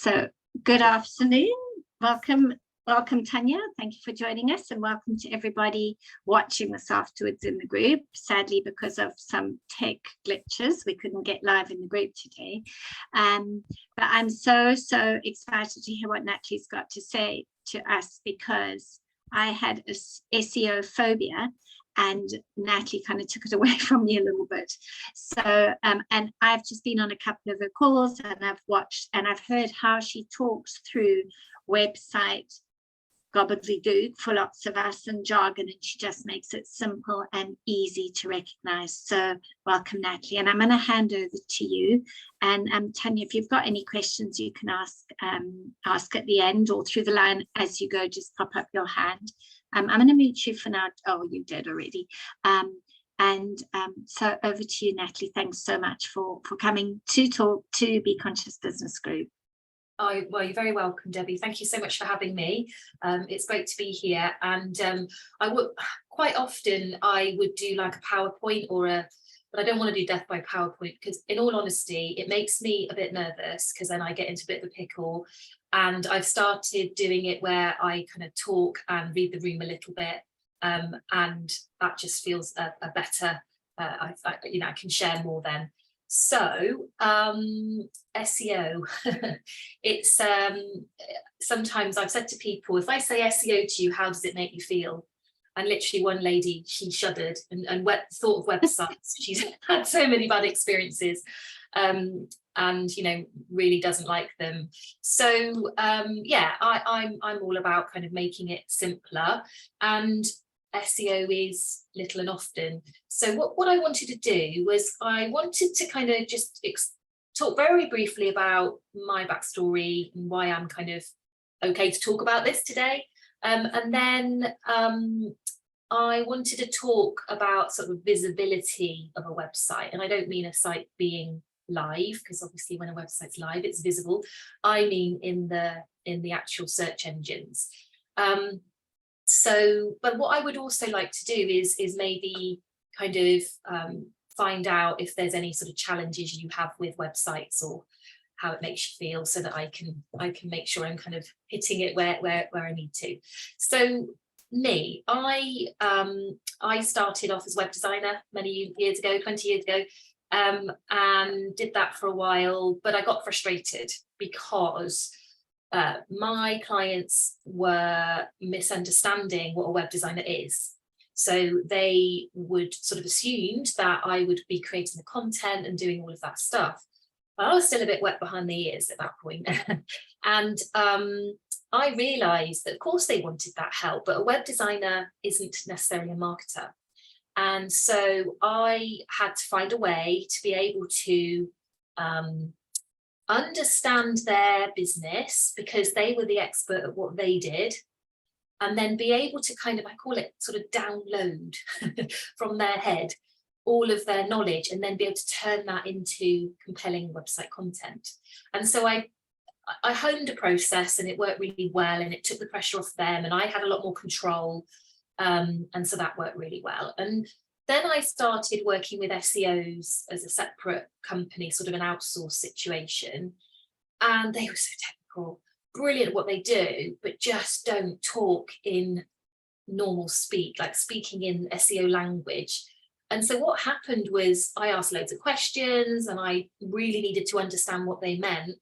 So good afternoon. Welcome, Tanya. Thank you for joining us, and welcome to everybody watching this afterwards in the group. Sadly, because of some tech glitches, we couldn't get live in the group today. But I'm so excited to hear what Natalie's got to say to us, because I had a SEO phobia, and Natalie kind of took it away from me a little bit. So, and I've just been on a couple of her calls, and I've watched and I've heard how she talks through website gobbledygook for lots of us and jargon, and she just makes it simple and easy to recognize. So welcome, Natalie, and I'm going to hand over to you. And Tanya, if you've got any questions, you can ask at the end or through the line as you go. Just pop up your hand. I'm going to mute you for now. Oh, you did already. So over to you, Natalie. Thanks so much for coming to talk to Be Conscious Business Group. Oh, well, you're very welcome, Debbie. Thank you so much for having me. It's great to be here. And I would quite often I would do like a PowerPoint but I don't want to do death by PowerPoint, because in all honesty, it makes me a bit nervous, because then I get into a bit of a pickle. And I've started doing it where I kind of talk and read the room a little bit. And that just feels a better, I can share more then. So SEO, it's sometimes I've said to people, if I say SEO to you, how does it make you feel? And literally one lady, she shuddered and thought of websites. She's had so many bad experiences, and really doesn't like them. So yeah, I'm all about kind of making it simpler, and SEO is little and often. So what I wanted to do was I wanted to kind of just talk very briefly about my backstory and why I'm kind of okay to talk about this today. And then I wanted to talk about sort of visibility of a website. And I don't mean a site being live, because obviously when a website's live, it's visible. I mean in the actual search engines. But what I would also like to do is maybe kind of find out if there's any sort of challenges you have with websites, or how it makes you feel, so that I can make sure I'm kind of hitting it where I need to. So me, I started off as web designer many years ago, 20 years ago, and did that for a while, but I got frustrated because my clients were misunderstanding what a web designer is. So they would sort of assumed that I would be creating the content and doing all of that stuff. But I was still a bit wet behind the ears at that point. And I realized that of course they wanted that help, but a web designer isn't necessarily a marketer. And so I had to find a way to be able to understand their business, because they were the expert at what they did, and then be able to kind of, I call it sort of download from their head all of their knowledge, and then be able to turn that into compelling website content. And so I honed a process, and it worked really well, and it took the pressure off them, and I had a lot more control, and so that worked really well. And then I started working with SEOs as a separate company, sort of an outsourced situation, and they were so technical, brilliant at what they do, but just don't talk in normal speak, like speaking in SEO language. And so what happened was I asked loads of questions, and I really needed to understand what they meant.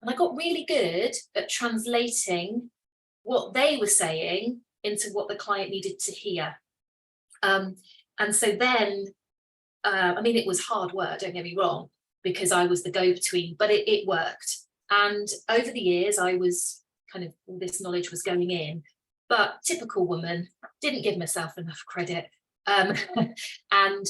And I got really good at translating what they were saying into what the client needed to hear. And so then, it was hard work, don't get me wrong, because I was the go-between, but it worked. And over the years, I was kind of, all this knowledge was going in, but typical woman, didn't give myself enough credit, and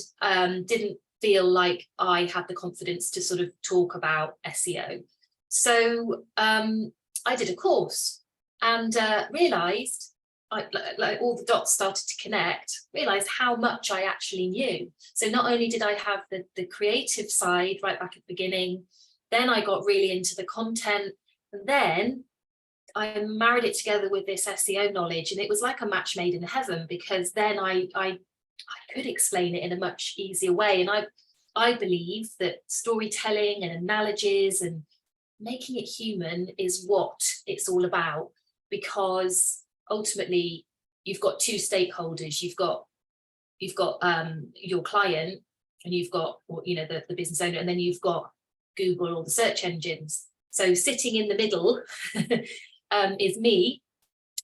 didn't feel like I had the confidence to sort of talk about SEO. So I did a course, and realised, like all the dots started to connect, realized how much I actually knew. So not only did I have the creative side right back at the beginning, then I got really into the content, and then I married it together with this SEO knowledge, and it was like a match made in heaven, because then I could explain it in a much easier way. And I believe that storytelling and analogies and making it human is what it's all about, because ultimately you've got two stakeholders. You've got your client, and you've got, the business owner, and then you've got Google or the search engines. So sitting in the middle is me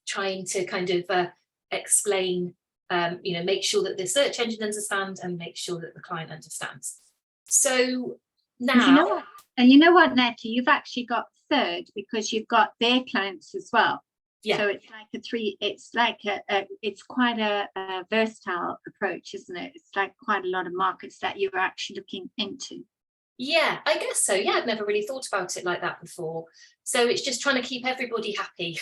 trying to kind of explain, make sure that the search engine understands and make sure that the client understands. So now, you know what, Nettie, you've actually got third, because you've got their clients as well. Yeah. So it's quite a versatile approach, isn't it? It's like quite a lot of markets that you're actually looking into. Yeah, I guess so. Yeah, I've never really thought about it like that before. So it's just trying to keep everybody happy.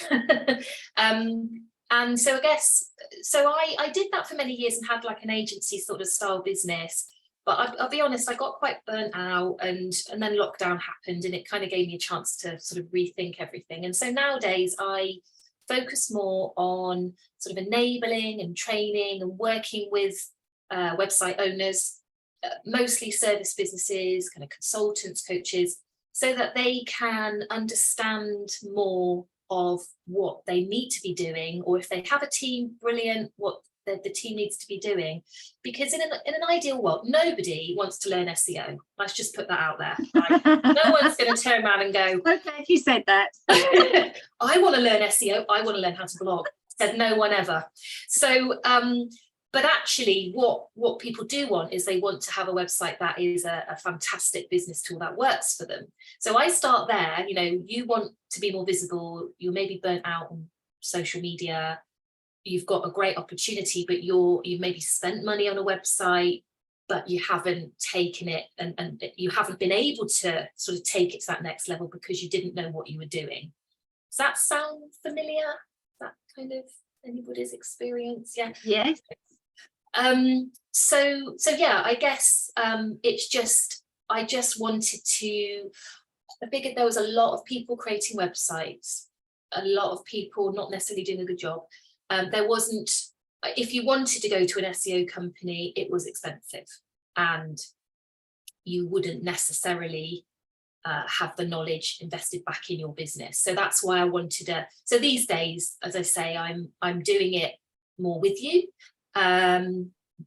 And so I guess, I did that for many years and had like an agency sort of style business. But I'll be honest, I got quite burnt out, and then lockdown happened, and it kind of gave me a chance to sort of rethink everything. And so nowadays I focus more on sort of enabling and training and working with website owners, mostly service businesses, kind of consultants, coaches, so that they can understand more of what they need to be doing, or if they have a team, brilliant, what the team needs to be doing. Because in an ideal world, nobody wants to learn SEO. Let's just put that out there. Right? No one's going to turn around and go, okay, you said that. I want to learn SEO, I want to learn how to blog. Said no one ever. So but actually what people do want is they want to have a website that is a fantastic business tool that works for them. So I start there. You want to be more visible, you're maybe burnt out on social media, you've got a great opportunity, but you've maybe spent money on a website, but you haven't taken it, and you haven't been able to sort of take it to that next level because you didn't know what you were doing. Does that sound familiar? That kind of anybody's experience? Yeah. Yes. So yeah, I guess it's just, I just wanted to, I figured there was a lot of people creating websites, a lot of people not necessarily doing a good job. There wasn't, if you wanted to go to an SEO company, it was expensive, and you wouldn't necessarily have the knowledge invested back in your business. So that's why I wanted to, so these days, as I say, I'm doing it more with you,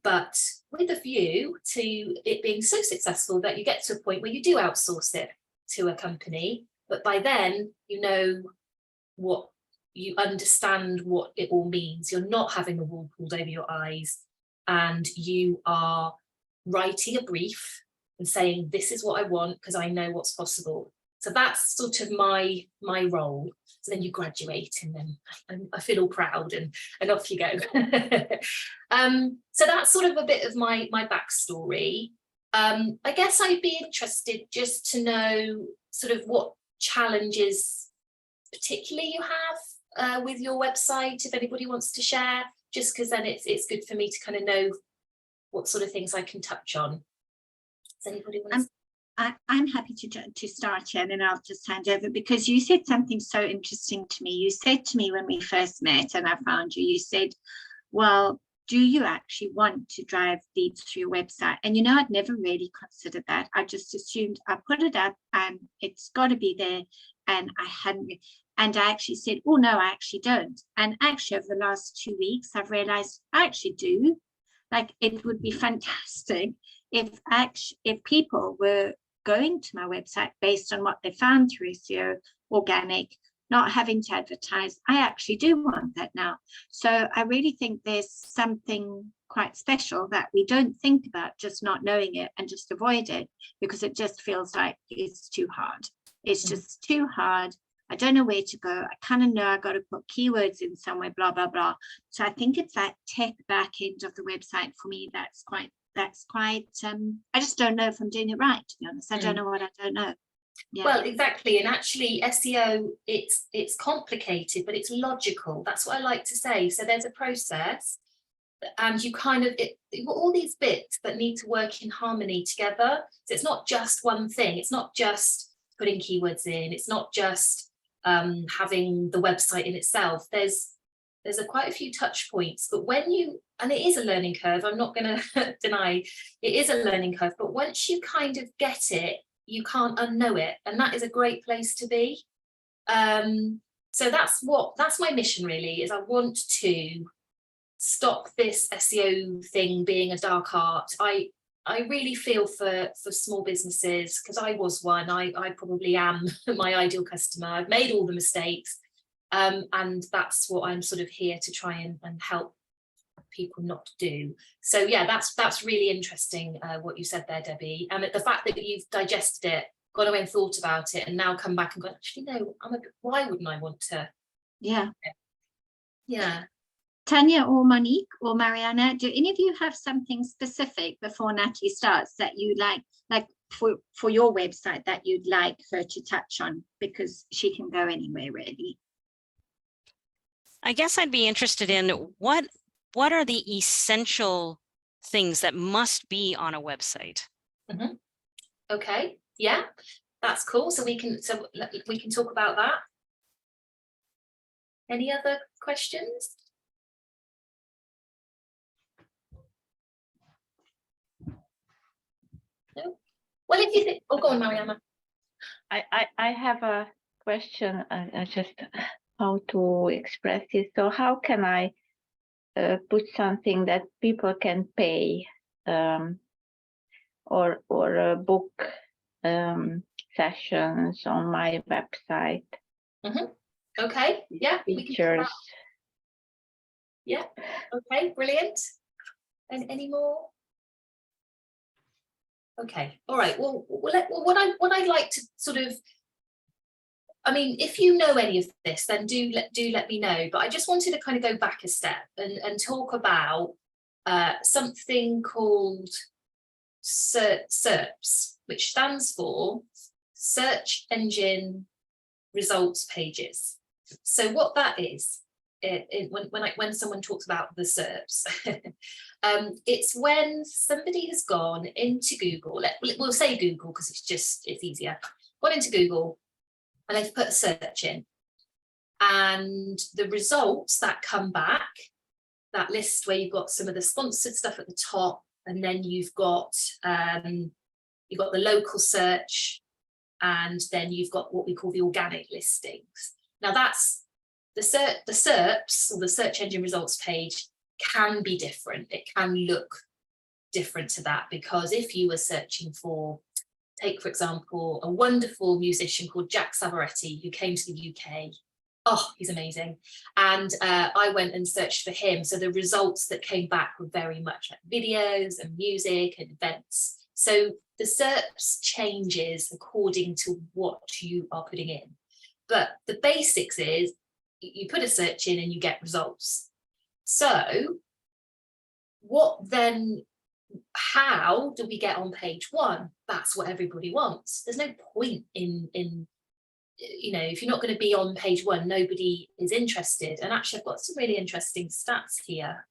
but with a view to it being so successful that you get to a point where you do outsource it to a company, but by then you understand what it all means. You're not having the wool pulled over your eyes, and you are writing a brief and saying, this is what I want because I know what's possible. So that's sort of my role. So then you graduate, and then I feel all proud, and off you go. So that's sort of a bit of my backstory. I guess I'd be interested just to know sort of what challenges particularly you have with your website, if anybody wants to share, just because then it's good for me to kind of know what sort of things I can touch on. Does anybody want to? I'm happy to start here, and then I'll just hand over, because you said something so interesting to me. You said to me when we first met and I found you, you said, well, do you actually want to drive leads through your website? And I'd never really considered that. I just assumed I put it up and it's got to be there, and I hadn't. And I actually said, oh no, I actually don't. And actually over the last 2 weeks, I've realized I actually do. Like, it would be fantastic if people were going to my website based on what they found through SEO, organic, not having to advertise. I actually do want that now. So I really think there's something quite special that we don't think about, just not knowing it and just avoid it, because it just feels like it's too hard. It's just too hard. I don't know where to go. I kind of know I got to put keywords in somewhere, blah, blah, blah. So I think it's that tech back end of the website for me that's quite I just don't know if I'm doing it right, to be honest. I don't know what I don't know. Yeah. Well, exactly. And actually SEO, it's complicated, but it's logical. That's what I like to say. So there's a process, and you kind of all these bits that need to work in harmony together. So it's not just one thing. It's not just putting keywords in. It's not just having the website in itself. There's quite a few touch points, but and it is a learning curve. I'm not going to deny it is a learning curve, but once you kind of get it you can't unknow it, and that is a great place to be. So that's my mission really, is I want to stop this SEO thing being a dark art. I really feel for small businesses, because I was one. I probably am my ideal customer. I've made all the mistakes, and that's what I'm sort of here to try and help people not do. So yeah, that's really interesting what you said there, Debbie. And the fact that you've digested it, gone away and thought about it, and now come back and gone, actually no, why wouldn't I want to? Yeah. Tanya or Monique or Mariana, do any of you have something specific before Natalie starts that you like for your website that you'd like her to touch on? Because she can go anywhere really. I guess I'd be interested in what are the essential things that must be on a website? Mm-hmm. Okay, yeah, that's cool. So we can talk about that. Any other questions? No? Well, if you think, oh, go on, Mariana. I have a question, just how to express it. So how can I put something that people can pay, or book sessions on my website? Mm-hmm. Okay, yeah. Features. Yeah, okay, brilliant. And any more? Okay, all right. Well, what I'd like to sort of, I mean, if you know any of this, then do let me know. But I just wanted to kind of go back a step and talk about something called SERPs, which stands for Search Engine Results Pages. So what that is, when someone talks about the SERPs, it's when somebody has gone into Google. We'll say Google because it's easier. Gone into Google and they've put a search in, and the results that come back, that list where you've got some of the sponsored stuff at the top, and then you've got the local search, and then you've got what we call the organic listings. Now that's the SERPs, or the search engine results page, can be different. It can look different to that, because if you were searching for, take for example, a wonderful musician called Jack Savoretti who came to the UK. Oh, he's amazing. And I went and searched for him. So the results that came back were very much like videos and music and events. So the SERPs changes according to what you are putting in. But the basics is you put a search in and you get results. So how do we get on page one? That's what everybody wants. There's no point in if you're not going to be on page one, nobody is interested. And actually I've got some really interesting stats here.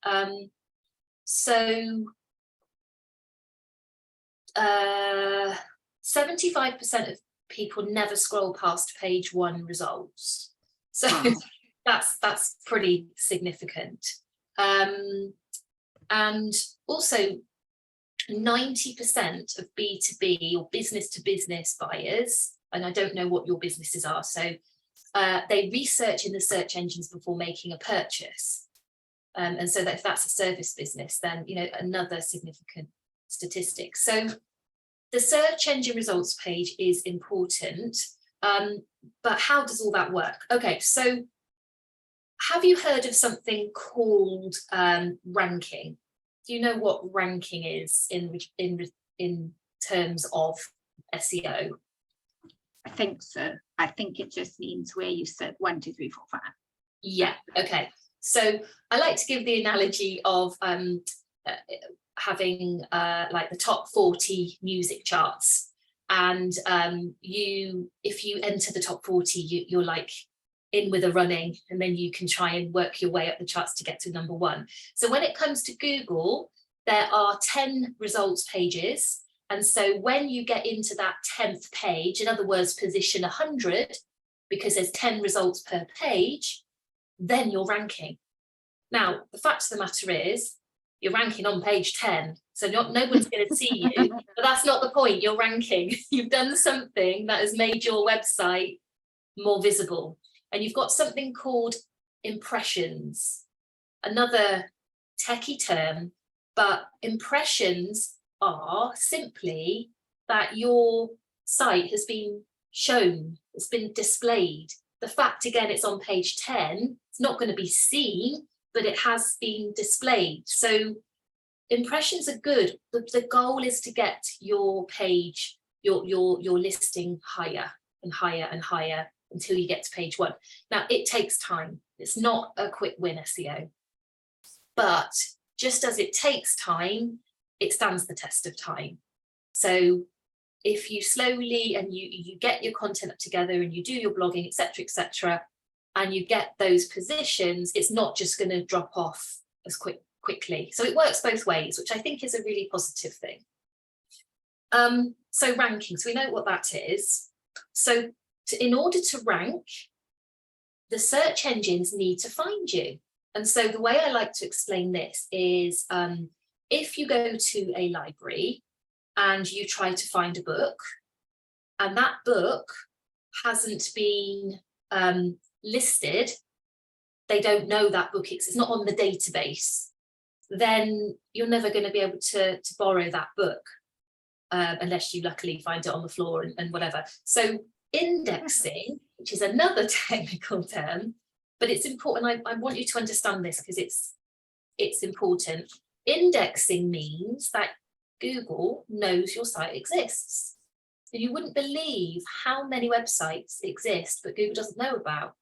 So 75% of people never scroll past page one results. So that's pretty significant. And also 90% of B2B or business to business buyers, and I don't know what your businesses are, so they research in the search engines before making a purchase. And so that if that's a service business, then another significant statistic. So the search engine results page is important, but how does all that work? Okay, so have you heard of something called ranking? Do you know what ranking is in terms of SEO? I think so. I think it just means where you said 1, 2, 3, 4, 5. Yeah. Okay. So I like to give the analogy of having like the top 40 music charts, and if you enter the top 40, you're like in with a running, and then you can try and work your way up the charts to get to number 1. So when it comes to Google, there are 10 results pages. And so when you get into that 10th page, in other words, position 100, because there's 10 results per page, then you're ranking. Now, the fact of the matter is, you're ranking on page 10. So no one's going to see you, but that's not the point. You're ranking. You've done something that has made your website more visible. And you've got something called impressions, another techie term, but impressions are simply that your site has been shown, it's been displayed. The fact, again, it's on page 10, it's not going to be seen, but it has been displayed. So impressions are good. The goal is to get your page, your listing higher and higher and higher until you get to page 1. Now, it takes time. It's not a quick win SEO. But just as it takes time, it stands the test of time. So if you slowly and you get your content up together and you do your blogging, etc., and you get those positions, it's not just going to drop off as quickly. So it works both ways, which I think is a really positive thing. So rankings, we know what that is. So in order to rank, the search engines need to find you. And so the way I like to explain this is if you go to a library and you try to find a book, and that book hasn't been listed, they don't know that book exists, it's not on the database, then you're never going to be able to borrow that book unless you luckily find it on the floor and whatever. So indexing, which is another technical term, but it's important. I want you to understand this because it's important. Indexing means that Google knows your site exists. And you wouldn't believe how many websites exist but Google doesn't know about.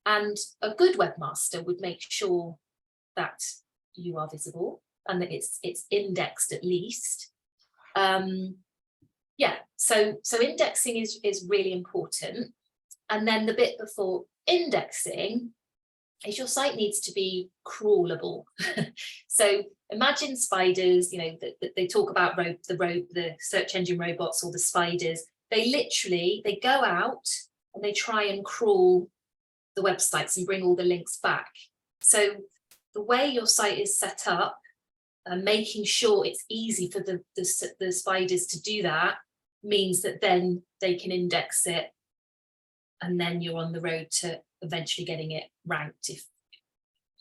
And a good webmaster would make sure that you are visible and that it's indexed at least. Yeah, so indexing is really important. And then the bit before indexing is your site needs to be crawlable. So imagine spiders, you know, that they talk about the search engine robots or the spiders. They go out and they try and crawl the websites and bring all the links back. So the way your site is set up, making sure it's easy for the spiders to do that means that then they can index it, and then you're on the road to eventually getting it ranked. If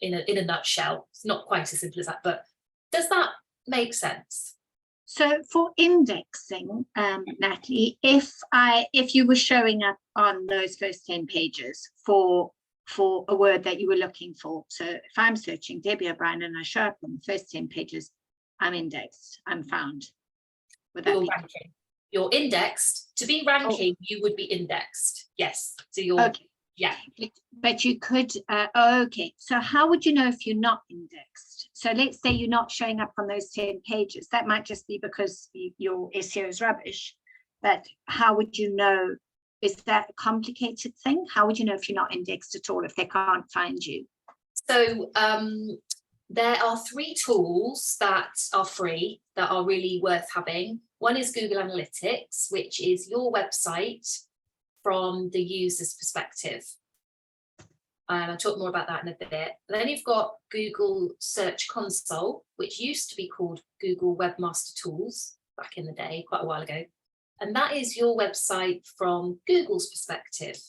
in a nutshell, it's not quite as simple as that, but does that make sense? So for indexing, Natalie, if you were showing up on those first 10 pages for a word that you were looking for, so if I'm searching Debbie O'Brien and I show up on the first 10 pages, I'm indexed, I'm found. Would that You're be ranking. You're indexed. To be ranking, you would be indexed. Yes. So you're okay? Yeah. But you could. Okay. So how would you know if you're not indexed? So let's say you're not showing up on those 10 pages. That might just be because your SEO is rubbish. But how would you know? Is that a complicated thing? How would you know if you're not indexed at all, if they can't find you? So there are 3 tools that are free that are really worth having. One is Google Analytics, which is your website from the user's perspective. I'll talk more about that in a bit. And then you've got Google Search Console, which used to be called Google Webmaster Tools back in the day, quite a while ago. And that is your website from Google's perspective.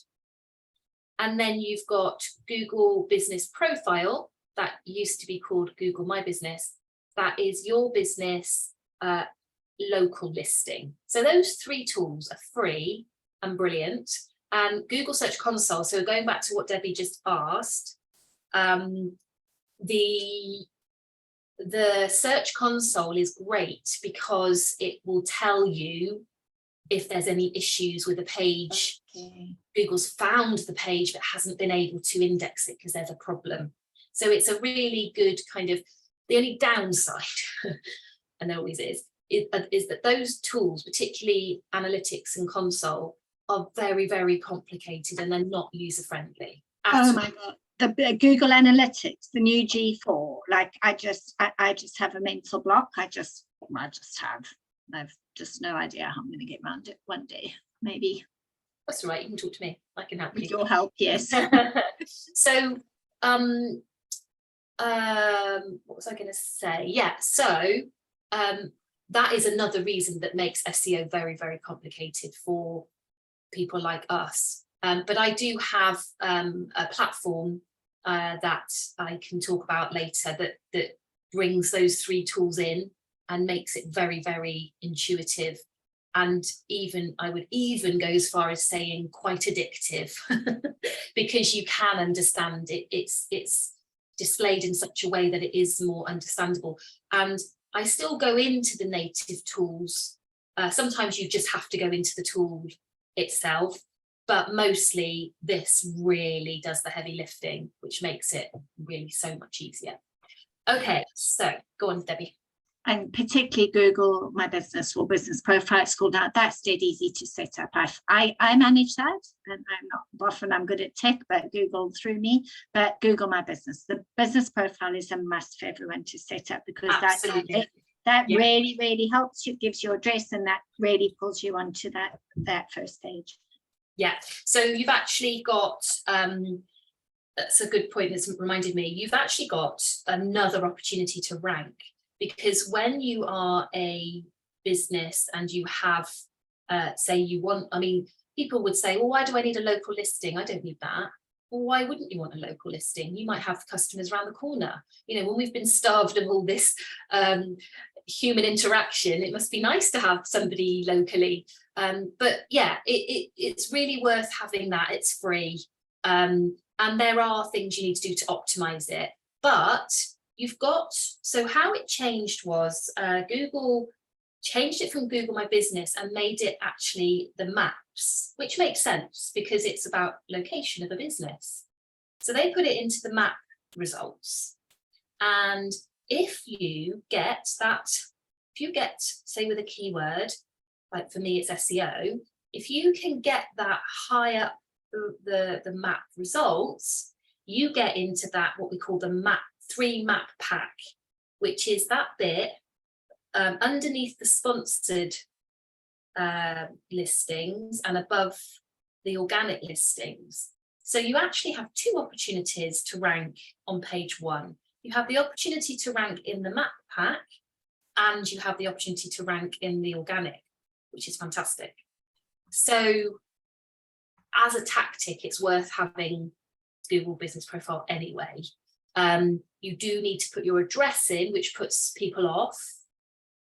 And then you've got Google Business Profile, that used to be called Google My Business. That is your business local listing. So those 3 tools are free and brilliant. And Google Search Console, so going back to what Debbie just asked, the Search Console is great because it will tell you if there's any issues with a page. Okay. Google's found the page but hasn't been able to index it because there's a problem. So it's a really good kind of, the only downside, and there always is that those tools, particularly Analytics and Console, are very, very complicated and they're not user-friendly. Oh my God. The Google Analytics, the new G4, like I just have a mental block. I've just no idea how I'm going to get around it one day, maybe. That's all right, you can talk to me, I can help With you. your help, yes. So What was I going to say? Yeah, so that is another reason that makes SEO very, very complicated for people like us. But I do have a platform that I can talk about later that brings those 3 tools in and makes it very, very intuitive. And even I would even go as far as saying quite addictive, because you can understand it. It's displayed in such a way that it is more understandable. And I still go into the native tools. Sometimes you just have to go into the tool itself, but mostly this really does the heavy lifting, which makes it really so much easier. Okay, so go on, Debbie. And particularly Google My Business or Business Profile School. Now that's dead easy to set up. I manage that, and I'm not often I'm good at tech, but Google through me. But Google My Business, the business profile is a must for everyone to set up, because that Yeah. really helps you, gives you address, and that really pulls you onto that first page. Yeah, so you've actually got that's a good point. That's reminded me. You've actually got another opportunity to rank. Because when you are a business and you have, say you want, I mean, people would say, well, why do I need a local listing? I don't need that. Well, why wouldn't you want a local listing? You might have customers around the corner. You know, when we've been starved of all this human interaction, it must be nice to have somebody locally. But yeah, it's really worth having that. It's free. And there are things you need to do to optimize it. But you've got, so how it changed was Google changed it from Google My Business and made it actually the maps, which makes sense because it's about location of a business. So they put it into the map results. And if you get, say with a keyword, like for me, it's SEO, if you can get that high up the map results, you get into that, what we call the 3 map pack, which is that bit underneath the sponsored listings and above the organic listings. So you actually have 2 opportunities to rank on page 1. You have the opportunity to rank in the map pack, and you have the opportunity to rank in the organic, which is fantastic. So as a tactic, it's worth having Google Business Profile anyway. You do need to put your address in, which puts people off.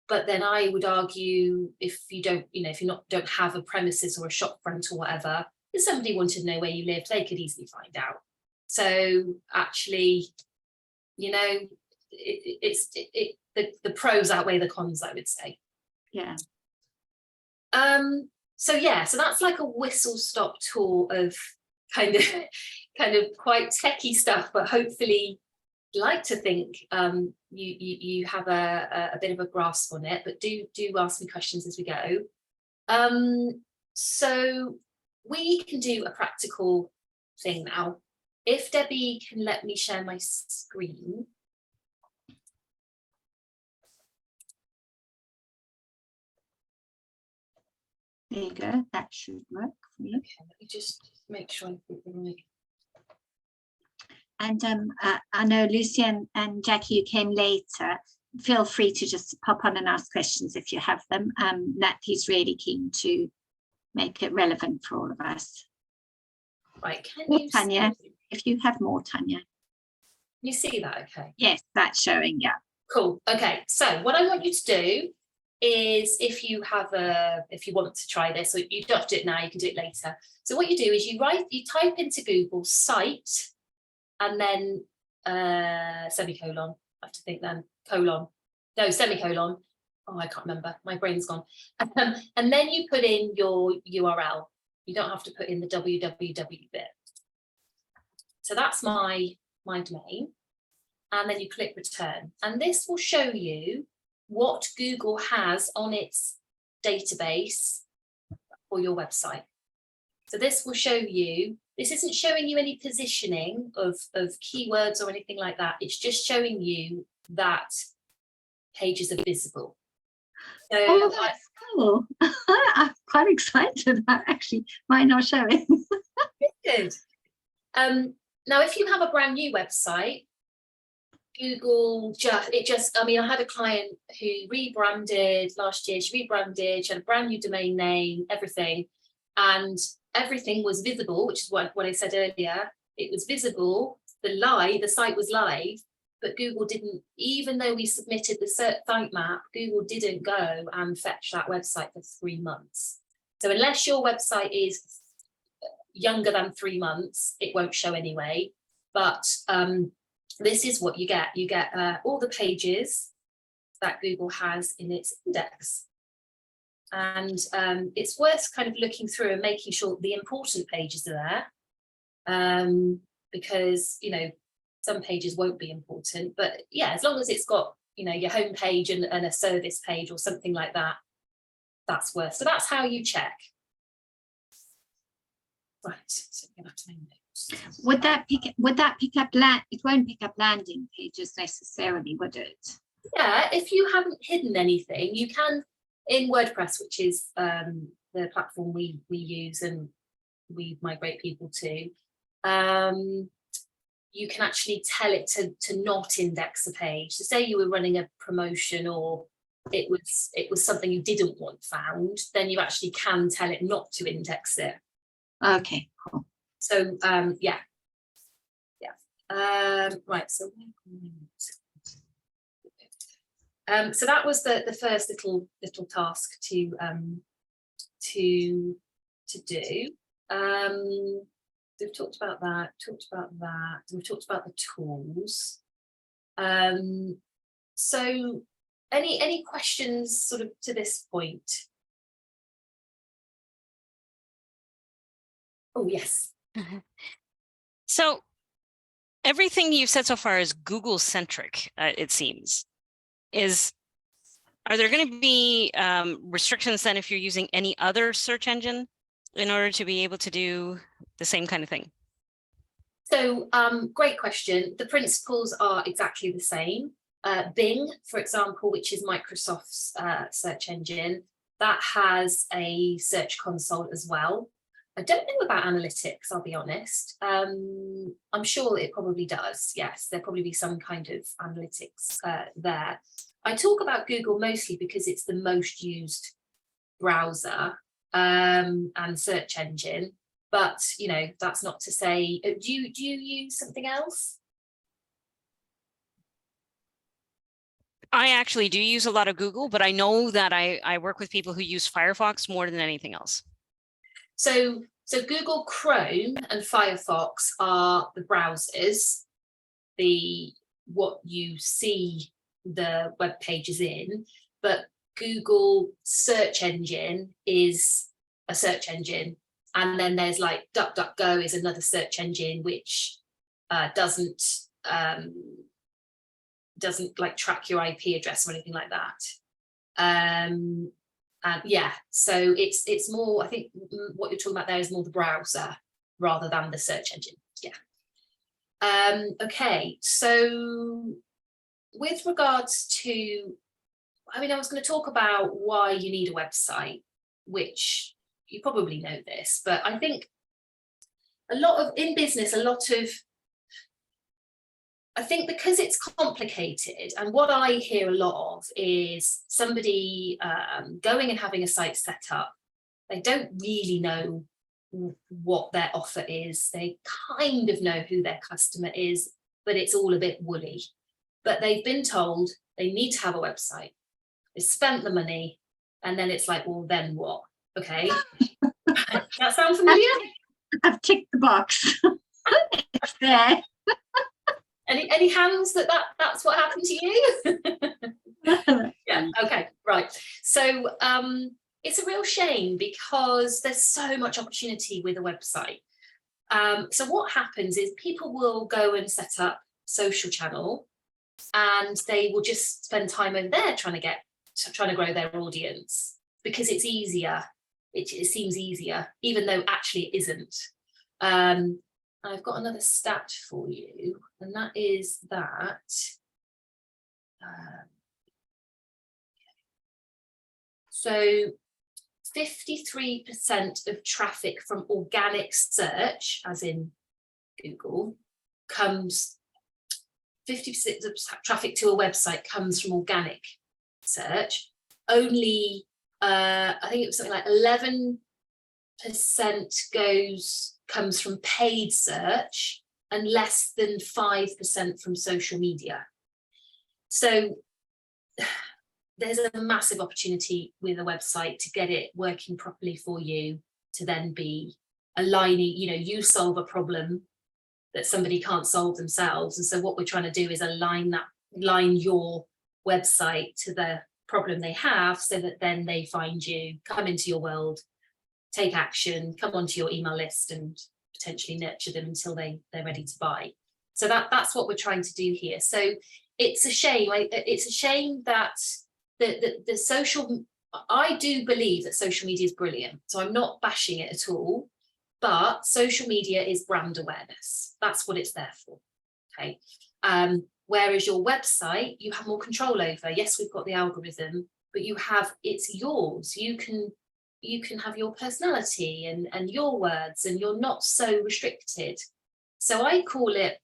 But then I would argue, if you don't, if you don't have a premises or a shop front or whatever, if somebody wanted to know where you lived, they could easily find out. So actually, the pros outweigh the cons, I would say. Yeah. So that's like a whistle-stop tour of kind of quite techie stuff, but hopefully like to think you have a bit of a grasp on it, but do ask me questions as we go. So we can do a practical thing now. If Debbie can let me share my screen. There you go, that should work for you. Okay, let me just make sure I put the right. And I know Lucy and Jackie, you came later. Feel free to just pop on and ask questions if you have them. Natalie's really keen to make it relevant for all of us. Right, can Or you Tanya, see? if you have more, Tanya. You see that, okay? Yes, that's showing, yeah. Cool. Okay, so what I want you to do is, if you want to try this, or you don't have to do it now, you can do it later. So what you do is you type into Google site and then semicolon. I have to think then semicolon. Oh, I can't remember. My brain's gone. And then you put in your URL. You don't have to put in the www bit. So that's my domain. And then you click return. And this will show you what Google has on its database for your website. So this will show you, this isn't showing you any positioning of keywords or anything like that. It's just showing you that pages are visible. So Oh, that's cool. I'm quite excited about actually mine are showing. good. Now, if you have a brand new website, Google I mean, I had a client who rebranded last year. She rebranded, she had a brand new domain name, everything, and everything was visible, which is what I said earlier. It was visible, the site was live, but Google didn't, even though we submitted the sitemap, Google didn't go and fetch that website for 3 months. So unless your website is younger than 3 months, it won't show anyway. But this is what you get. You get all the pages that Google has in its index. And it's worth kind of looking through and making sure the important pages are there, because, you know, some pages won't be important. But yeah, as long as it's got, you know, your home page and a service page or something like that, that's worth. So that's how you check. Right, so you have to make notes. Would that pick up it won't pick up landing pages necessarily, would it? Yeah, if you haven't hidden anything, you can in WordPress, which is the platform we use and we migrate people to. You can actually tell it to not index a page. So say you were running a promotion or it was something you didn't want found, then you actually can tell it not to index it. Okay, cool. So yeah. Right, so so that was the first little task to do. We've talked about that, we've talked about the tools. So any questions sort of to this point? Oh, yes. So everything you've said so far is Google centric, it seems. Are there going to be restrictions then if you're using any other search engine in order to be able to do the same kind of thing? So great question. The principles are exactly the same. Bing, for example, which is Microsoft's search engine, that has a search console as well. I don't know about analytics, I'll be honest. I'm sure it probably does. Yes, there'll probably be some kind of analytics there. I talk about Google mostly because it's the most used browser and search engine. But, you know, that's not to say, do you use something else? I actually do use a lot of Google, but I know that I work with people who use Firefox more than anything else. So Google Chrome and Firefox are the browsers, what you see the web pages in, but Google search engine is a search engine. And then there's like DuckDuckGo is another search engine which doesn't like track your IP address or anything like that. And yeah, so it's more, I think what you're talking about there is more the browser rather than the search engine. Yeah. Okay, so with regards to, I mean, I was going to talk about why you need a website, which you probably know this, but I think in business, I think because it's complicated, and what I hear a lot of is somebody going and having a site set up. They don't really know what their offer is. They kind of know who their customer is, but it's all a bit woolly. But they've been told they need to have a website. They spent the money, and then it's like, well, then what? Okay. That sound familiar? I've ticked the box. It's there. Any hands that's what happened to you? Yeah, okay, right. So it's a real shame because there's so much opportunity with a website. So what happens is people will go and set up social channel and they will just spend time over there trying to grow their audience because it's easier. It seems easier, even though actually it isn't. I've got another stat for you, and that is that so 53% of traffic from organic search, as in Google, comes 50% of traffic to a website comes from organic search. Only, I think it was something like 11% comes from paid search, and less than 5% from social media. So there's a massive opportunity with a website to get it working properly for you, to then be aligning, you solve a problem that somebody can't solve themselves. And so what we're trying to do is align your website to the problem they have, so that then they find you, come into your world, take action, come onto your email list, and potentially nurture them until they're ready to buy. So that's what we're trying to do here. So it's a shame. It's a shame that the social, I do believe that social media is brilliant. So I'm not bashing it at all, but social media is brand awareness. That's what it's there for. Okay. Whereas your website, you have more control over. Yes, we've got the algorithm, but it's yours. You can have your personality and your words, and you're not so restricted. So I call it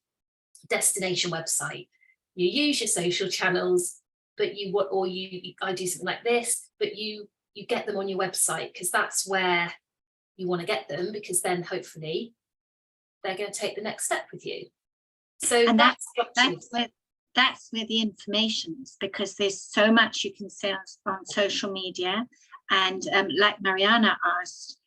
destination website. You use your social channels, but I do something like this, but you get them on your website, because that's where you want to get them, because then hopefully they're going to take the next step with you. So And that's where the information is, because there's so much you can say on social media. And like Mariana asked,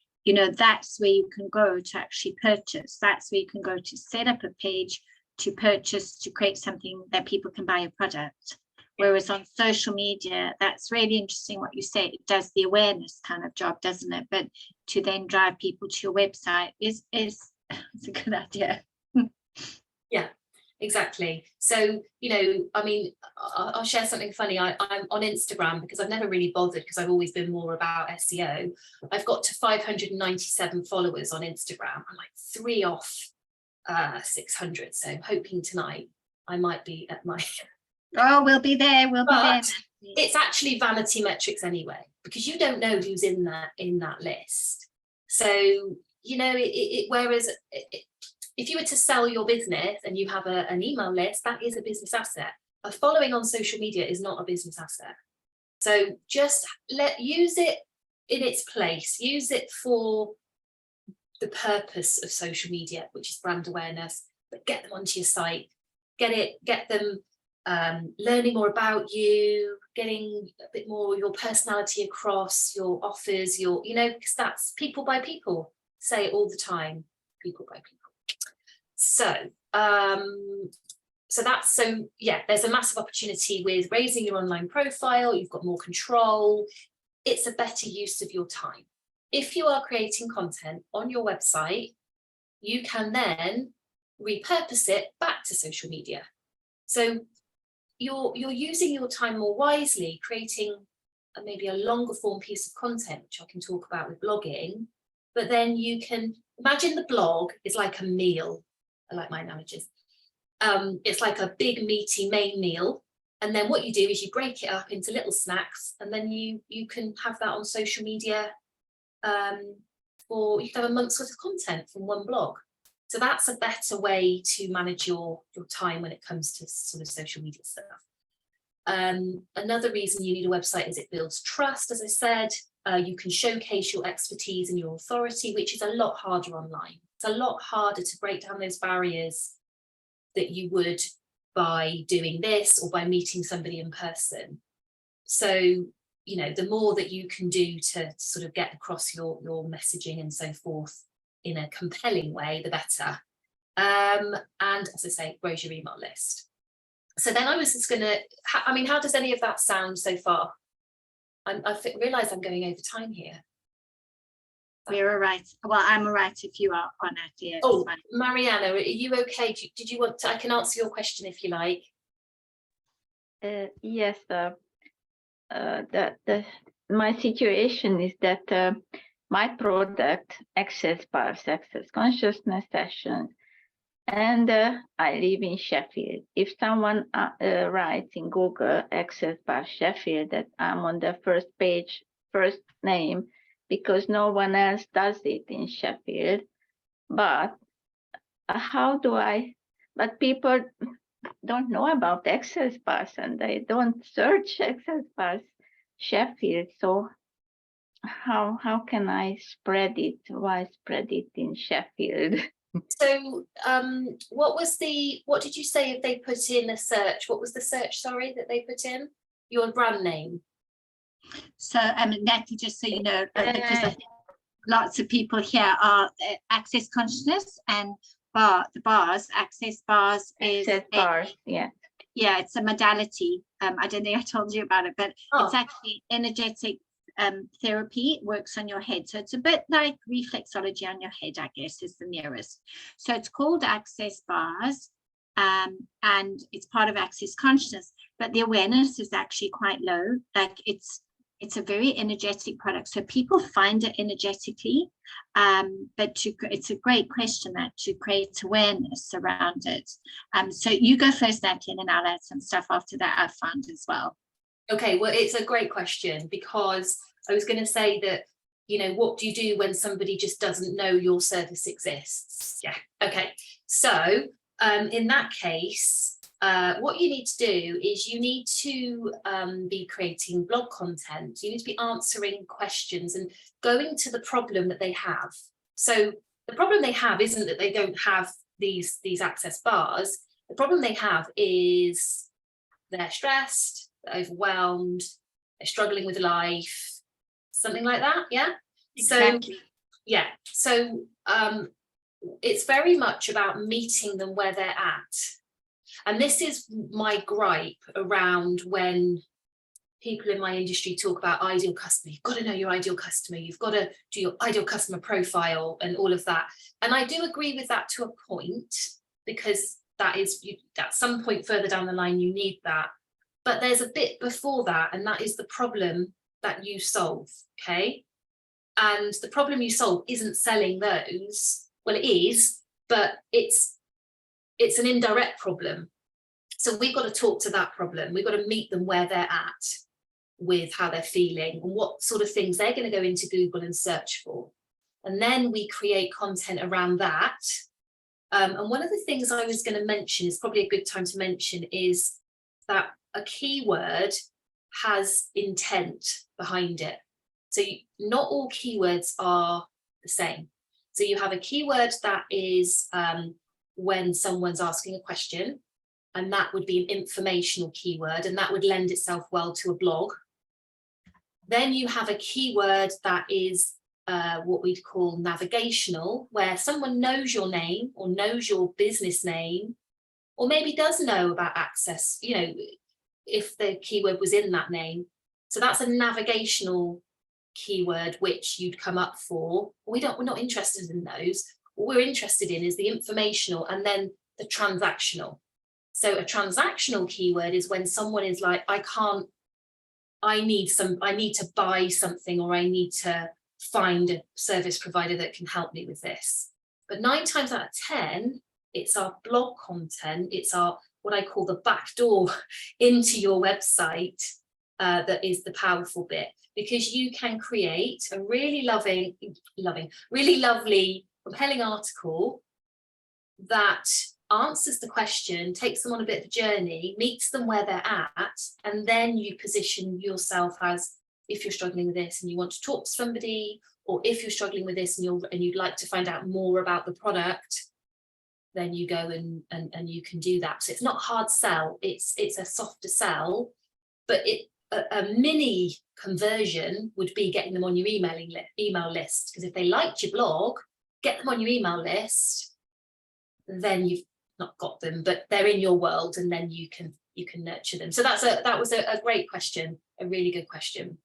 that's where you can go to actually purchase. That's where you can go to set up a page, to purchase, to create something that people can buy a product. Whereas on social media, that's really interesting what you say. It does the awareness kind of job, doesn't it? But to then drive people to your website is it's a good idea. Yeah, exactly. So, I'll share something funny. I'm on Instagram, because I've never really bothered, because I've always been more about SEO. I've got to 597 followers on Instagram. I'm like 3 off 600. So I'm hoping tonight I might be at my... Oh, we'll be there. We'll be there. It's actually vanity metrics anyway, because you don't know who's in that list. So, whereas if you were to sell your business and you have an email list, that is a business asset. A following on social media is not a business asset. So just use it in its place. Use it for the purpose of social media, which is brand awareness, but get them onto your site. Get them learning more about you, getting a bit more your personality across, your offers, because that's people by people. Say it all the time, people by people. So there's a massive opportunity with raising your online profile. You've got more control. It's a better use of your time. If you are creating content on your website, you can then repurpose it back to social media. So you're using your time more wisely, creating maybe a longer form piece of content, which I can talk about with blogging. But then you can imagine the blog is like a meal. I like my analogies. It's like a big meaty main meal, and then what you do is you break it up into little snacks, and then you can have that on social media, or you can have a month's worth of content from one blog. So that's a better way to manage your time when it comes to sort of social media stuff. Another reason you need a website is it builds trust. As I said, you can showcase your expertise and your authority, which is a lot harder online. It's a lot harder to break down those barriers that you would by doing this or by meeting somebody in person. So, the more that you can do to sort of get across your messaging and so forth in a compelling way, the better. And as I say, grows your email list. So then I was just gonna, how does any of that sound so far? I realise I'm going over time here. We're all right. Well, I'm all right if you are on it. Yeah, oh, Mariana, are you okay? Did you want to, I can answer your question if you like. Yes, my situation is that my product, Access Bars, Access Consciousness Sessions, and I live in Sheffield. If someone writes in Google Access Bars Sheffield, that I'm on the first page, first name, because no one else does it in Sheffield. But how do I? But people don't know about access bars and they don't search access bars Sheffield. So how can I spread it? Why spread it in Sheffield? So what did you say if they put in a search? What was the search, sorry, that they put in? Your brand name? So Natalie, just so you know, because I think lots of people here are access consciousness, and the bars, access bars is Access bars, yeah. Yeah, it's a modality. I don't think I told you about it, but it's actually energetic therapy. It works on your head. So it's a bit like reflexology on your head, I guess, is the nearest. So it's called access bars, and it's part of access consciousness, but the awareness is actually quite low. Like it's a very energetic product. So people find it energetically, but it's a great question that to create awareness around it. So you go first, Natalie, and I'll add some stuff after that I've found as well. Okay, well, it's a great question, because I was going to say that, you know, what do you do when somebody just doesn't know your service exists? Yeah, okay. So in that case, what you need to do is you need to be creating blog content. You need to be answering questions and going to the problem that they have. So the problem they have isn't that they don't have these access bars. The problem they have is they're stressed, they're overwhelmed, they're struggling with life, something like that. Yeah. Exactly. So yeah. So it's very much about meeting them where they're at. And this is my gripe around when people in my industry talk about ideal customer. You've got to know your ideal customer. You've got to do your ideal customer profile and all of that. And I do agree with that to a point, because that is, at some point further down the line, you need that. But there's a bit before that, and that is the problem that you solve, okay? And the problem you solve isn't selling those. Well, it is, but it's an indirect problem. So we've got to talk to that problem. We've got to meet them where they're at with how they're feeling and what sort of things they're going to go into Google and search for. And then we create content around that. And one of the things I was going to mention, is probably a good time to mention, is that a keyword has intent behind it. So not all keywords are the same. So you have a keyword that is when someone's asking a question, and that would be an informational keyword, and that would lend itself well to a blog. Then you have a keyword that is what we'd call navigational, where someone knows your name or knows your business name, or maybe does know about access, you know, if the keyword was in that name. So that's a navigational keyword which you'd come up for. We're not interested in those. What we're interested in is the informational and then the transactional. So a transactional keyword is when someone is like, I need to buy something, or I need to find a service provider that can help me with this. But 9 times out of 10, it's our blog content, it's our, what I call the back door into your website, that is the powerful bit, because you can create a really really lovely, compelling article that answers the question, takes them on a bit of a journey, meets them where they're at, and then you position yourself as, if you're struggling with this and you want to talk to somebody, or if you're struggling with this and you'd like to find out more about the product, then you go and you can do that. So it's not hard sell, it's a softer sell, but a mini conversion would be getting them on your email list, because if they liked your blog, get them on your email list, then you've not got them, but they're in your world, and then you can nurture them. So that was a great question, a really good question.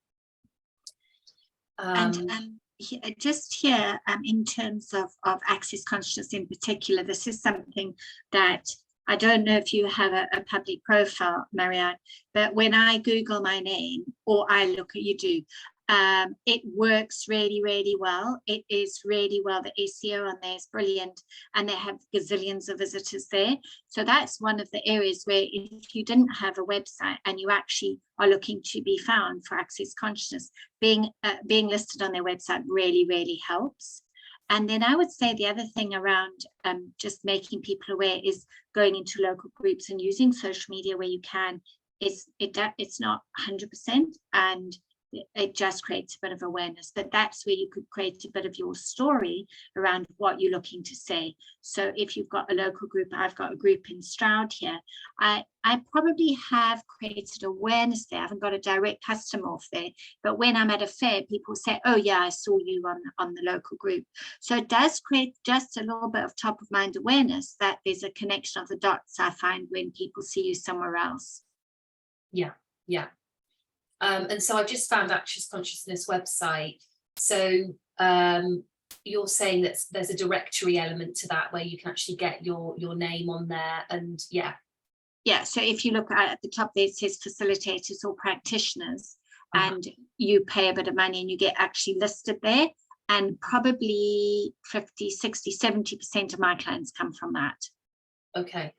Just here, in terms of access consciousness in particular, this is something that I don't know if you have a public profile, Marianne, but when I Google my name, or I look at, you do, it works really, really well. It is really well. The SEO on there is brilliant, and they have gazillions of visitors there. So that's one of the areas where, if you didn't have a website and you actually are looking to be found for access consciousness, being listed on their website really, really helps. And then I would say the other thing around just making people aware is going into local groups and using social media where you can. It's not 100%, and it just creates a bit of awareness, but that's where you could create a bit of your story around what you're looking to say. So if you've got a local group, I've got a group in Stroud here, I probably have created awareness there. I haven't got a direct customer off there, but when I'm at a fair, people say, oh yeah, I saw you on the local group. So it does create just a little bit of top of mind awareness that there's a connection of the dots, I find, when people see you somewhere else. Yeah. And so I've just found Actors Consciousness website. So you're saying that there's a directory element to that where you can actually get your name on there, and yeah. So if you look at the top there, it says facilitators or practitioners, and you pay a bit of money and you get actually listed there, and probably 50, 60, 70% of my clients come from that. Okay.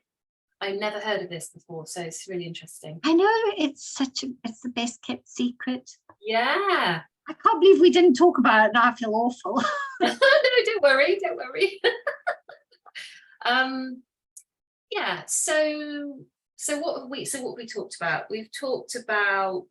I've never heard of this before, so it's really interesting. I know, it's the best kept secret. Yeah. I can't believe we didn't talk about it. Now I feel awful. No, don't worry. Yeah. So what have we talked about? We've talked about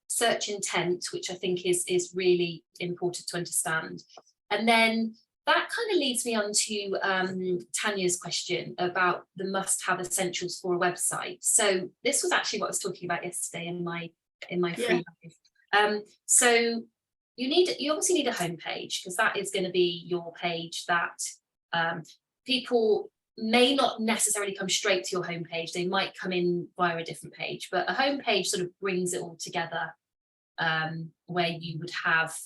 search intent, which I think is really important to understand, and then that kind of leads me on to Tanya's question about the must-have essentials for a website. So this was actually what I was talking about yesterday in my free life. So you obviously need a homepage, because that is going to be your page that people may not necessarily come straight to your homepage. They might come in via a different page, but a homepage sort of brings it all together, where you would have,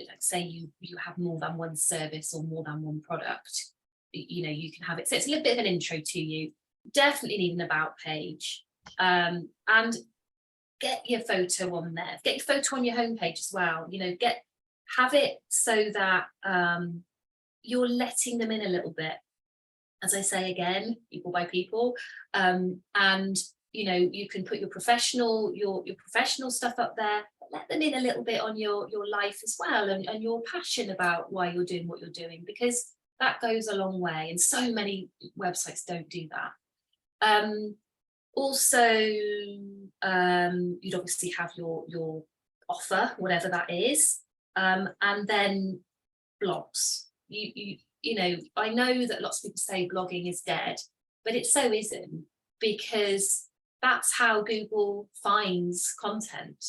let's say you have more than one service or more than one product, you can have it. So it's a little bit of an intro to you. Definitely need an about page, and get your photo on there. Get your photo on your homepage as well. Have it so that you're letting them in a little bit. As I say again, people by people, and you can put your professional stuff up there. Let them in a little bit on your life as well, and your passion about why you're doing what you're doing, because that goes a long way, and so many websites don't do that. Also, you'd obviously have your offer, whatever that is, and then blogs. I know that lots of people say blogging is dead, but it so isn't, because that's how Google finds content.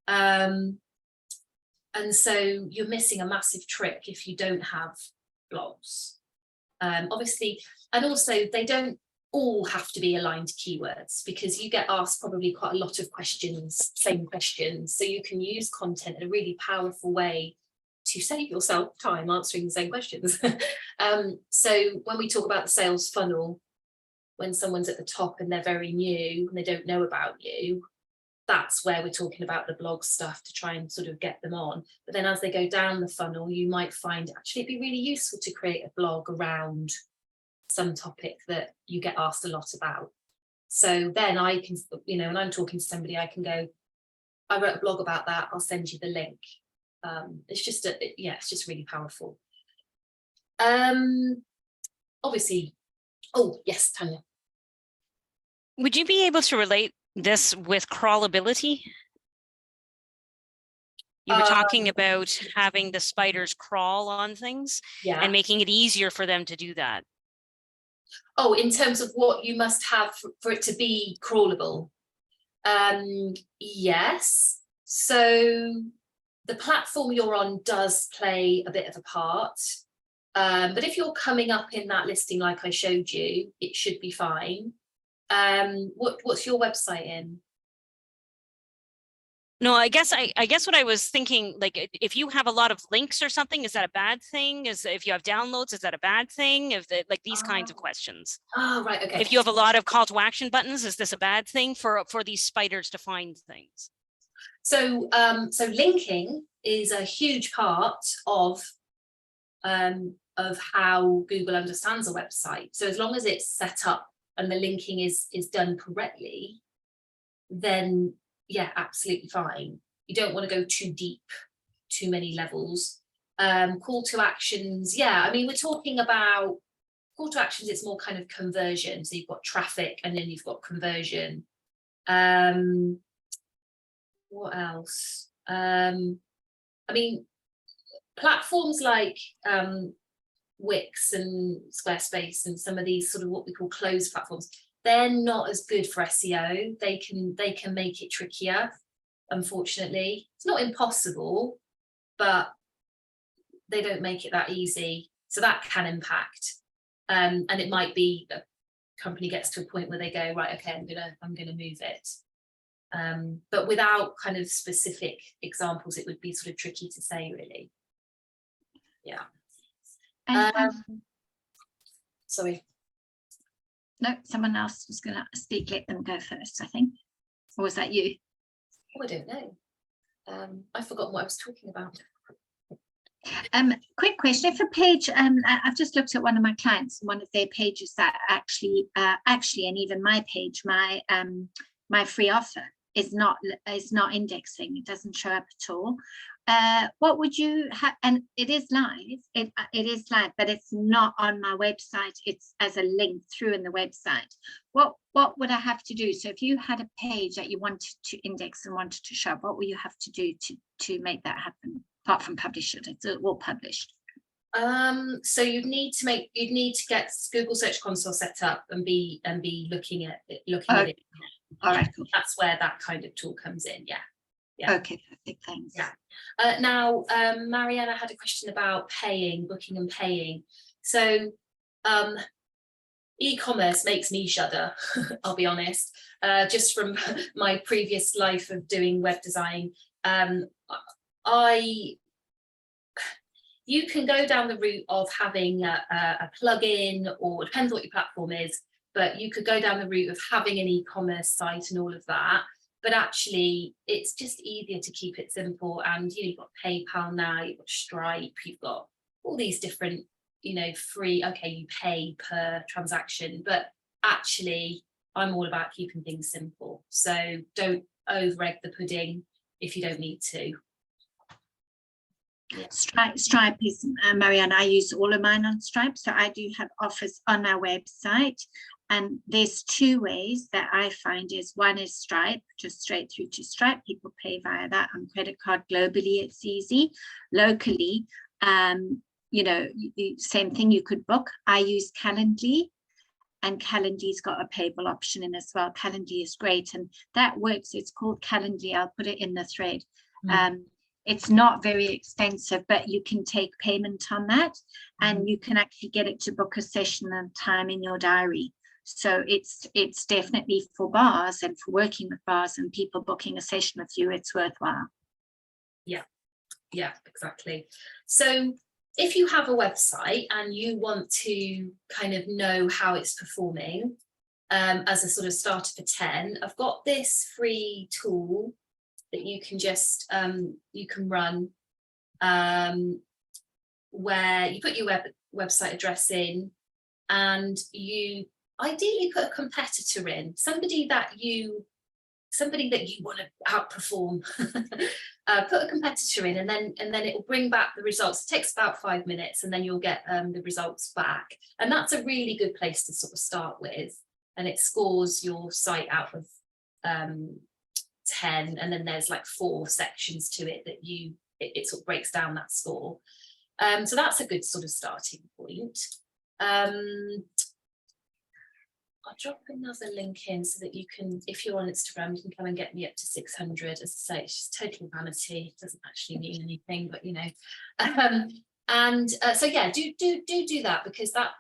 And so you're missing a massive trick if you don't have blogs. Obviously, and also they don't all have to be aligned to keywords, because you get asked probably quite a lot of questions, same questions. So you can use content in a really powerful way to save yourself time answering the same questions. So when we talk about the sales funnel, when someone's at the top and they're very new and they don't know about you, that's where we're talking about the blog stuff to try and sort of get them on. But then as they go down the funnel, you might find actually it'd be really useful to create a blog around some topic that you get asked a lot about. So then I can, when I'm talking to somebody, I can go, I wrote a blog about that, I'll send you the link. It's just really powerful. Obviously, oh yes, Tanya. Would you be able to relate this with crawlability? You were talking about having the spiders crawl on things, and making it easier for them to do that. Oh, in terms of what you must have for it to be crawlable. Yes. So the platform you're on does play a bit of a part. But if you're coming up in that listing like I showed you, it should be fine. What's your website in? No, I guess what I was thinking, like if you have a lot of links or something, is that a bad thing? If you have downloads, is that a bad thing? Like these kinds of questions. Oh, right, okay. If you have a lot of call to action buttons, is this a bad thing for these spiders to find things? So linking is a huge part of how Google understands a website. So as long as it's set up and the linking is done correctly, then yeah, absolutely fine. You don't want to go too deep, too many levels. Call to actions, yeah, I mean, we're talking about call to actions, it's more kind of conversion. So you've got traffic and then you've got conversion. What else? I mean, platforms like Wix and Squarespace and some of these sort of what we call closed platforms, they're not as good for SEO. They can make it trickier, unfortunately. It's not impossible, but they don't make it that easy. So that can impact. And it might be a company gets to a point where they go, right, okay, I'm gonna move it. But without kind of specific examples, it would be sort of tricky to say, really. Yeah. And Sorry. no, someone else was going to speak. Let them go first, I think. Or was that you? Oh, I don't know. I've forgotten what I was talking about. Quick question. If a page, I've just looked at one of my clients, one of their pages that actually, and even my page, my free offer is not indexing. It doesn't show up at all. What would you have? And it is live. It is live, but it's not on my website. It's as a link through in the website. What would I have to do? So if you had a page that you wanted to index and wanted to show up, what will you have to do to make that happen? Apart from publish it, it's all published. So you'd need to get Google Search Console set up and be looking at it. All right, cool. That's where that kind of tool comes in. Yeah. Okay, perfect. Thanks. Yeah. Now, Mariana had a question about booking and paying. So e-commerce makes me shudder, I'll be honest, just from my previous life of doing web design. You can go down the route of having a plugin, or it depends what your platform is, but you could go down the route of having an e-commerce site and all of that. But actually, it's just easier to keep it simple. And you've got PayPal now, you've got Stripe, you've got all these different, free. Okay, you pay per transaction, but actually, I'm all about keeping things simple. So don't over-egg the pudding if you don't need to. Yeah. Stripe is, Marianne, I use all of mine on Stripe. So I do have offers on our website. And there's two ways that I find is, one is Stripe, just straight through to Stripe. People pay via that on credit card. Globally, it's easy. Locally, same thing, you could book. I use Calendly, and Calendly's got a payable option in as well. Calendly is great, and that works. It's called Calendly. I'll put it in the thread. It's not very expensive, but you can take payment on that, and you can actually get it to book a session and time in your diary. So it's definitely for bars and for working with bars and people booking a session with you, it's worthwhile. Yeah, exactly. So if you have a website and you want to kind of know how it's performing, as a sort of starter for 10, I've got this free tool that you can just you can run, where you put your website address in, and you ideally put a competitor in, somebody that you want to outperform. Put a competitor in, and then it will bring back the results. It takes about 5 minutes, and then you'll get the results back. And that's a really good place to sort of start with. And it scores your site out of 10, and then there's like 4 sections to it that it sort of breaks down that score. So that's a good sort of starting point. I'll drop another link in so that you can, if you're on Instagram, you can come and get me up to 600. As I say, it's just total vanity. It doesn't actually mean anything, but so yeah, do that, because that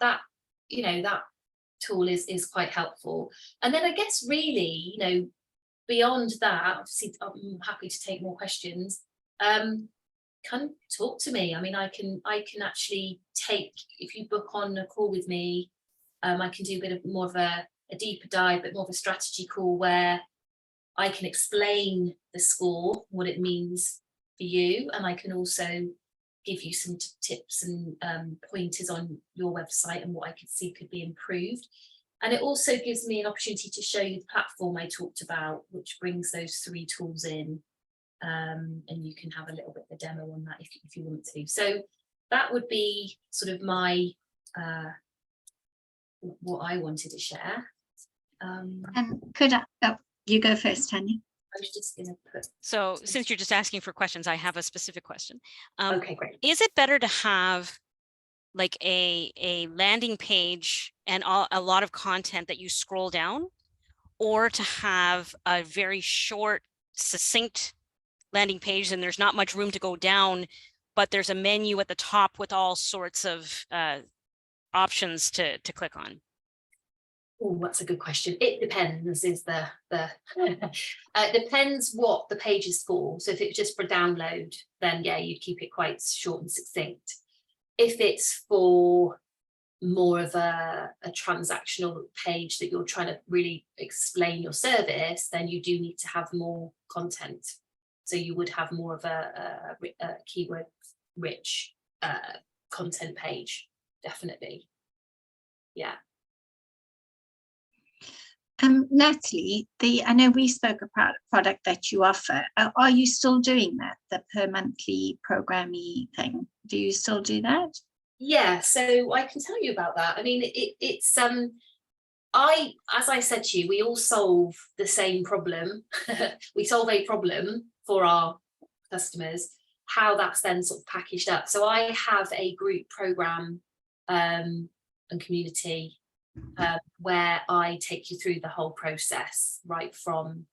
tool is quite helpful. And then I guess really, beyond that, obviously I'm happy to take more questions. Come talk to me. I mean, I can actually take, if you book on a call with me, I can do a bit of more of a deeper dive, but more of a strategy call where I can explain the score, what it means for you, and I can also give you some tips and pointers on your website and what I could see could be improved. And it also gives me an opportunity to show you the platform I talked about, which brings those 3 tools in. and you can have a little bit of a demo on that if you want to. So that would be sort of my what I wanted to share. And could I, oh, you go first, Tanya. I was just going to put. So since you're just asking for questions, I have a specific question. Okay, great. Is it better to have like a landing page and a lot of content that you scroll down, or to have a very short, succinct landing page and there's not much room to go down, but there's a menu at the top with all sorts of options to click on? Oh, that's a good question. It depends, is the it depends what the page is for. So if it's just for download, then yeah, you'd keep it quite short and succinct. If it's for more of a transactional page that you're trying to really explain your service, then you do need to have more content. So you would have more of a keyword rich content page, definitely. Yeah. Natalie, I know we spoke about a product that you offer. Are you still doing that, the per monthly programming thing? Do you still do that? Yeah, so I can tell you about that. I mean, it's as I said to you, we all solve the same problem. We solve a problem for our customers. How that's then sort of packaged up. So I have a group program and community where I take you through the whole process, right from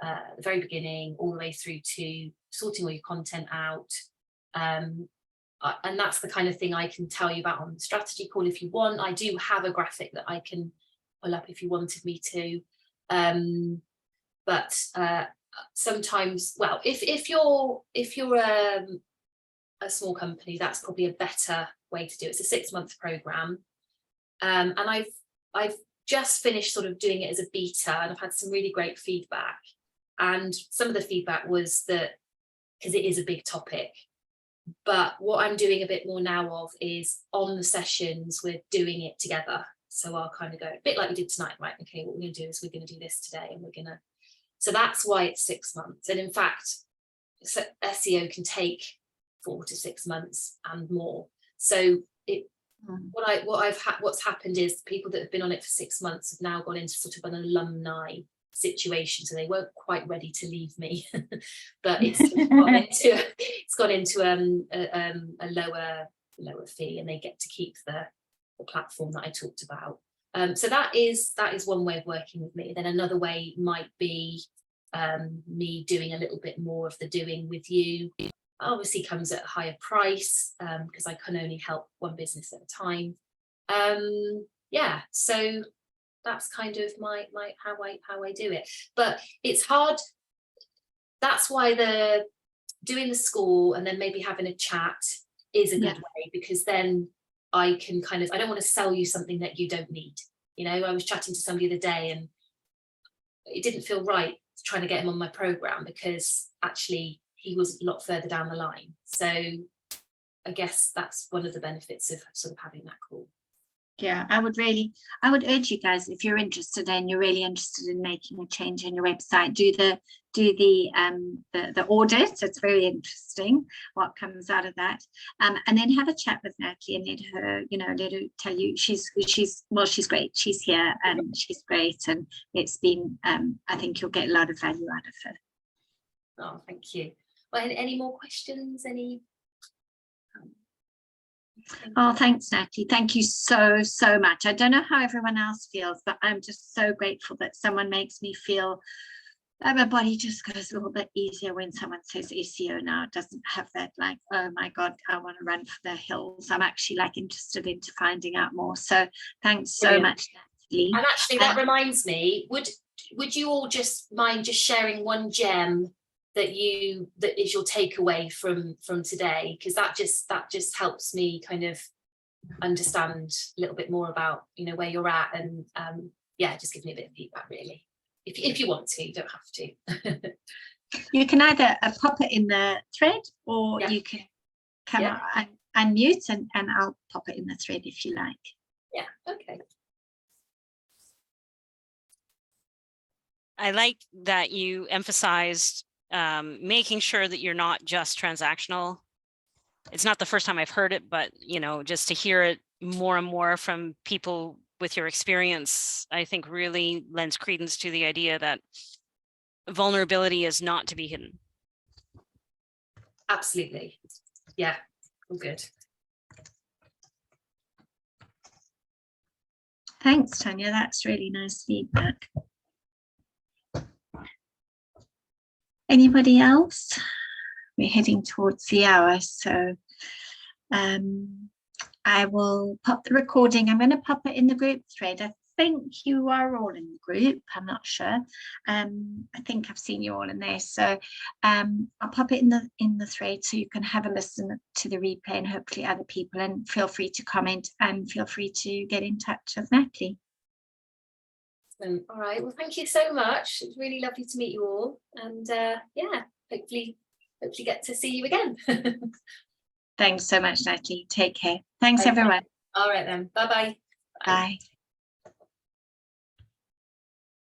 the very beginning all the way through to sorting all your content out. And that's the kind of thing I can tell you about on the strategy call if you want. I do have a graphic that I can pull up if you wanted me to. But sometimes, well, if you're a small company, that's probably a better way to do it. It's a 6-month program. And I've just finished sort of doing it as a beta, and I've had some really great feedback. And some of the feedback was that, because it is a big topic, but what I'm doing a bit more now of is on the sessions, we're doing it together. So I'll kind of go a bit like we did tonight, right? Okay, what we're going to do is we're going to do this today, and we're going to. So that's why it's 6 months. And in fact, SEO can take 4 to 6 months and more. So what's happened is the people that have been on it for 6 months have now gone into sort of an alumni situation, so they weren't quite ready to leave me, but it's gone into a lower fee, and they get to keep the platform that I talked about. So that is one way of working with me. Then another way might be me doing a little bit more of the doing with you. Obviously comes at a higher price because I can only help one business at a time. Yeah, so that's kind of my how I do it. But it's hard. That's why the doing the school and then maybe having a chat is a good way, because then I can kind of, I don't want to sell you something that you don't need. You know, I was chatting to somebody the other day and it didn't feel right trying to get him on my program because actually he was a lot further down the line. So I guess that's one of the benefits of sort of having that call. Yeah, I would urge you guys, if you're interested and you're really interested in making a change in your website, do the audit. It's very interesting what comes out of that, and then have a chat with Natalie and let her tell you she's great. She's here and she's great, and it's been I think you'll get a lot of value out of her. Oh, thank you. Well, any more questions? Oh, thanks, Natalie. Thank you so much. I don't know how everyone else feels, but I'm just so grateful that someone makes me feel that my body just goes a little bit easier when someone says SEO now. It doesn't have that like, oh my God, I want to run for the hills. I'm actually like interested into finding out more. So thanks so much, Natalie. And actually that reminds me, would you all just mind just sharing one gem that is your takeaway from today, because that just helps me kind of understand a little bit more about where you're at, and just give me a bit of feedback really, if you want to. You don't have to. You can either pop it in the thread, or you can come out and unmute, and I'll pop it in the thread if you like. Yeah, okay. I like that you emphasized making sure that you're not just transactional. It's not the first time I've heard it, but you know, just to hear it more and more from people with your experience, I think really lends credence to the idea that vulnerability is not to be hidden. Absolutely. Yeah, all good. Thanks, Tanya. That's really nice feedback. Anybody else? We're heading towards the hour, so I will pop the recording. I'm going to pop it in the group thread. I think you are all in the group. I'm not sure. I think I've seen you all in there. So I'll pop it in the thread so you can have a listen to the replay and hopefully other people, and feel free to comment and feel free to get in touch with Natalie. All right. Well, thank you so much. It's really lovely to meet you all. And yeah, hopefully get to see you again. Thanks so much, Natalie. Take care. Thanks, Okay. everyone. All right then. Bye-bye. Bye.